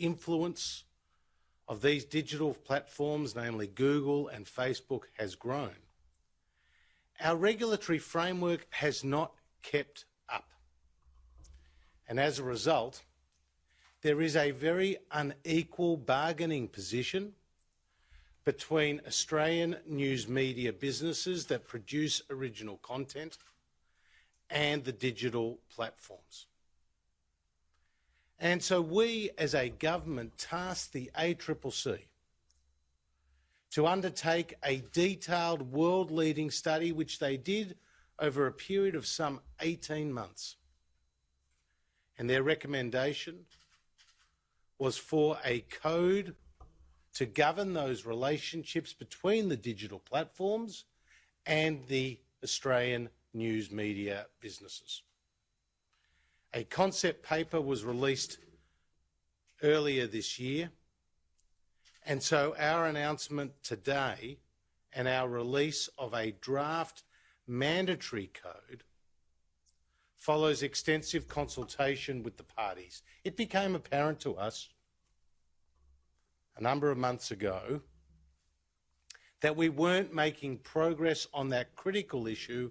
influence of these digital platforms, namely Google and Facebook, has grown, our regulatory framework has not kept up. And as a result, there is a very unequal bargaining position between Australian news media businesses that produce original content and the digital platforms. And so we, as a government, tasked the ACCC to undertake a detailed world-leading study, which they did over a period of some 18 months. And their recommendation was for a code to govern those relationships between the digital platforms and the Australian news media businesses. A concept paper was released earlier this year, and so our announcement today and our release of a draft mandatory code follows extensive consultation with the parties. It became apparent to us a number of months ago that we weren't making progress on that critical issue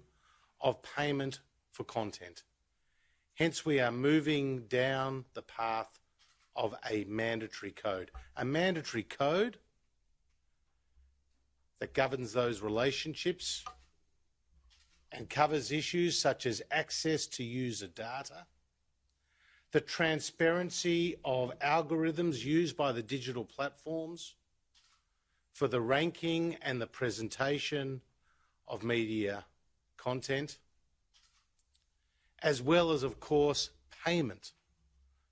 of payment for content. Hence, we are moving down the path of a mandatory code. A mandatory code that governs those relationships and covers issues such as access to user data, the transparency of algorithms used by the digital platforms for the ranking and the presentation of media content, as well as, of course, payment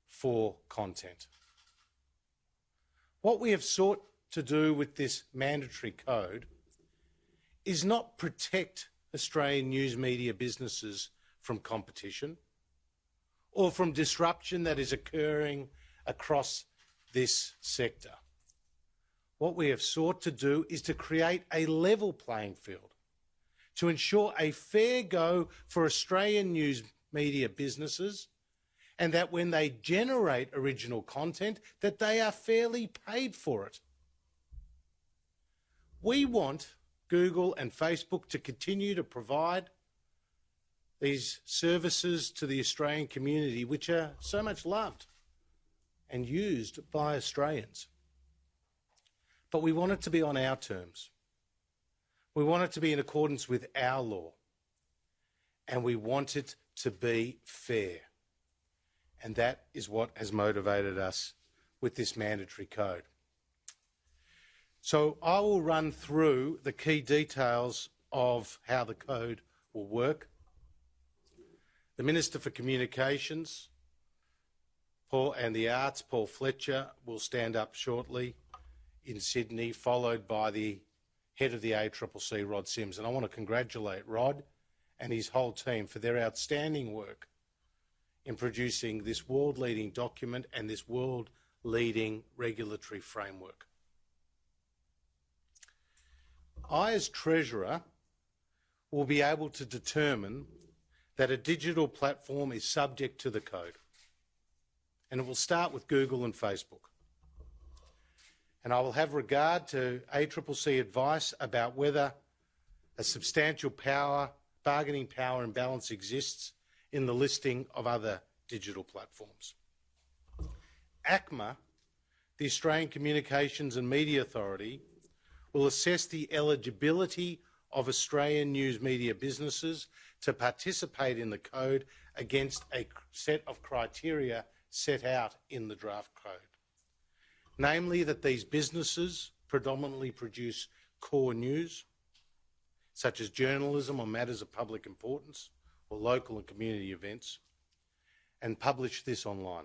for content. What we have sought to do with this mandatory code is not protect Australian news media businesses from competition or from disruption that is occurring across this sector. What we have sought to do is to create a level playing field to ensure a fair go for Australian news media businesses, and that when they generate original content, that they are fairly paid for it. We want Google and Facebook to continue to provide these services to the Australian community, which are so much loved and used by Australians. But we want it to be on our terms. We want it to be in accordance with our law. And we want it to be fair. And that is what has motivated us with this mandatory code. So I will run through the key details of how the code will work. The Minister for Communications, Paul, and the Arts, Paul Fletcher, will stand up shortly in Sydney, followed by the head of the ACCC, Rod Sims. And I want to congratulate Rod and his whole team for their outstanding work in producing this world-leading document and this world-leading regulatory framework. I, as Treasurer, will be able to determine that a digital platform is subject to the code. And it will start with Google and Facebook. And I will have regard to ACCC advice about whether a substantial bargaining power imbalance exists in the listing of other digital platforms. ACMA, the Australian Communications and Media Authority, will assess the eligibility of Australian news media businesses to participate in the code against a set of criteria set out in the draft code. Namely, that these businesses predominantly produce core news, such as journalism on matters of public importance or local and community events, and publish this online.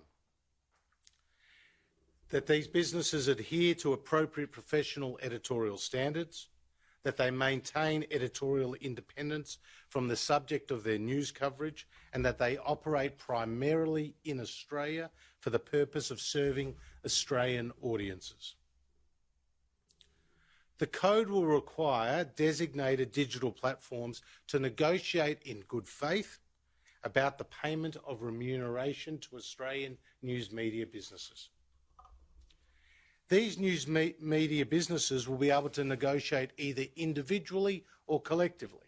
That these businesses adhere to appropriate professional editorial standards, that they maintain editorial independence from the subject of their news coverage, and that they operate primarily in Australia for the purpose of serving Australian audiences. The code will require designated digital platforms to negotiate in good faith about the payment of remuneration to Australian news media businesses. These news media businesses will be able to negotiate either individually or collectively.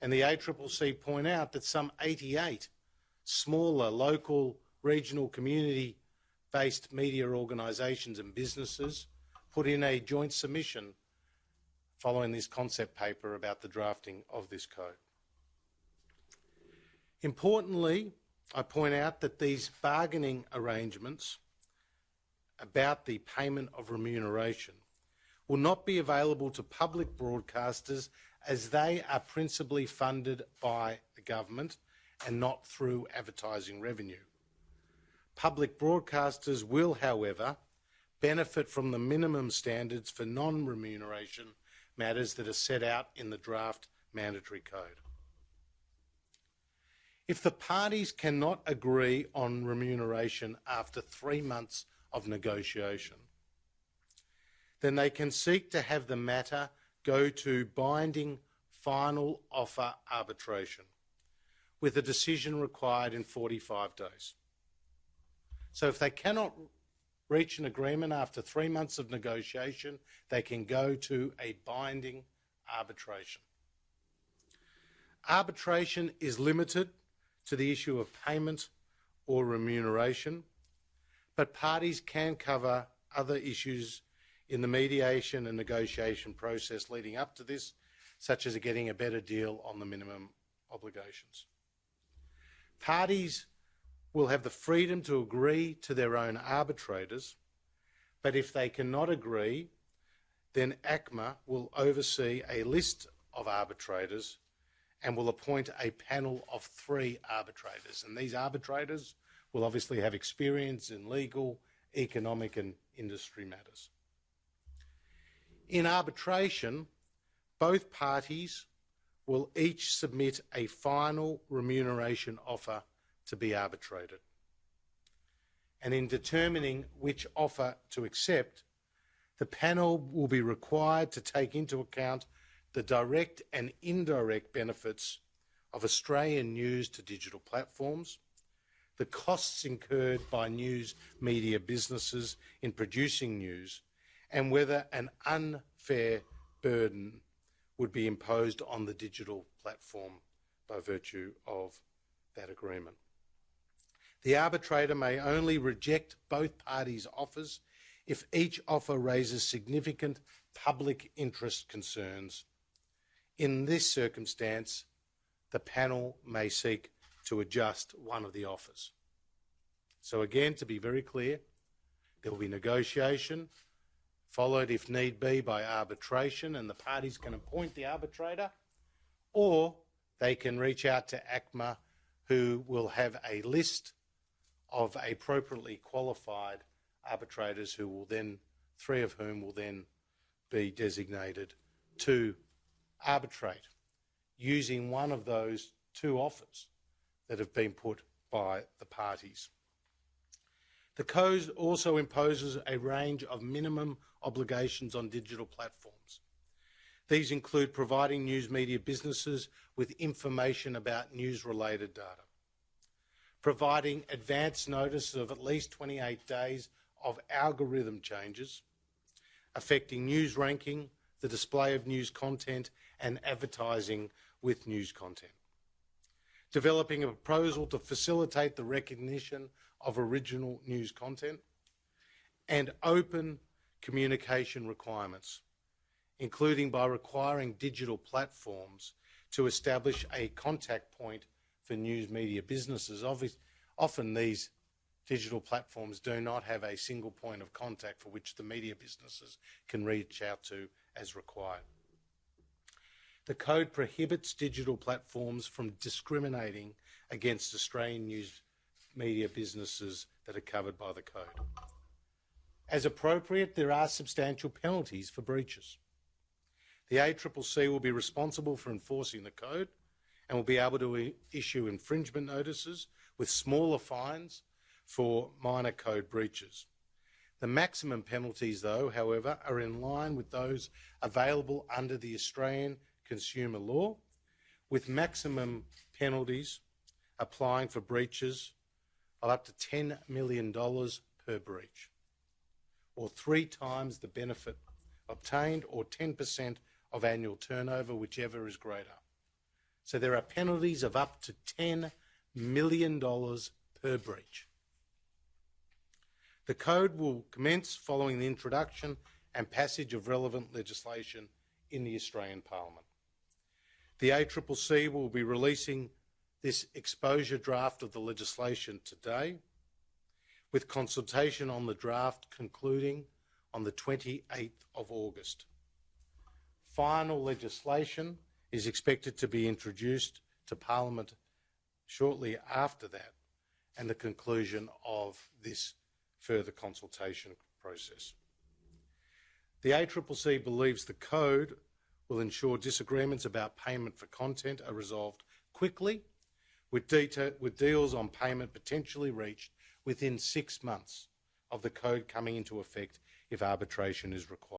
And the ACCC point out that some 88 smaller local, regional, community-based media organisations and businesses put in a joint submission following this concept paper about the drafting of this code. Importantly, I point out that these bargaining arrangements about the payment of remuneration will not be available to public broadcasters as they are principally funded by the government and not through advertising revenue. Public broadcasters will, however, benefit from the minimum standards for non-remuneration matters that are set out in the draft mandatory code. If the parties cannot agree on remuneration after 3 months of negotiation, then they can seek to have the matter go to binding final offer arbitration, with a decision required in 45 days. So if they cannot reach an agreement after 3 months of negotiation, they can go to a binding arbitration. Arbitration is limited to the issue of payment or remuneration, but parties can cover other issues in the mediation and negotiation process leading up to this, such as getting a better deal on the minimum obligations. Parties will have the freedom to agree to their own arbitrators, but if they cannot agree, then ACMA will oversee a list of arbitrators and will appoint a panel of 3 arbitrators. And these arbitrators will obviously have experience in legal, economic and industry matters. In arbitration, both parties will each submit a final remuneration offer to be arbitrated. And in determining which offer to accept, the panel will be required to take into account the direct and indirect benefits of Australian news to digital platforms, the costs incurred by news media businesses in producing news, and whether an unfair burden would be imposed on the digital platform by virtue of that agreement. The arbitrator may only reject both parties' offers if each offer raises significant public interest concerns. In this circumstance, the panel may seek to adjust one of the offers. So again, to be very clear, there will be negotiation, followed if need be by arbitration, and the parties can appoint the arbitrator, or they can reach out to ACMA, who will have a list of appropriately qualified arbitrators who will then, 3 of whom will then be designated to arbitrate using one of those 2 offers that have been put by the parties. The Code also imposes a range of minimum obligations on digital platforms. These include providing news media businesses with information about news-related data, providing advance notice of at least 28 days of algorithm changes affecting news ranking, the display of news content and advertising with news content, developing a proposal to facilitate the recognition of original news content, and open communication requirements, including by requiring digital platforms to establish a contact point for news media businesses. Often these digital platforms do not have a single point of contact for which the media businesses can reach out to as required. The Code prohibits digital platforms from discriminating against Australian news media businesses that are covered by the Code. As appropriate, there are substantial penalties for breaches. The ACCC will be responsible for enforcing the Code and will be able to issue infringement notices with smaller fines for minor Code breaches. The maximum penalties, though, however, are in line with those available under the Australian consumer law, with maximum penalties applying for breaches of up to $10 million per breach, or 3 times the benefit obtained, or 10% of annual turnover, whichever is greater. So there are penalties of up to $10 million per breach. The code will commence following the introduction and passage of relevant legislation in the Australian Parliament. The ACCC will be releasing this exposure draft of the legislation today, with consultation on the draft concluding on the 28th of August. Final legislation is expected to be introduced to Parliament shortly after that and the conclusion of this further consultation process. The ACCC believes the code will ensure disagreements about payment for content are resolved quickly, with deals on payment potentially reached within 6 months of the code coming into effect if arbitration is required.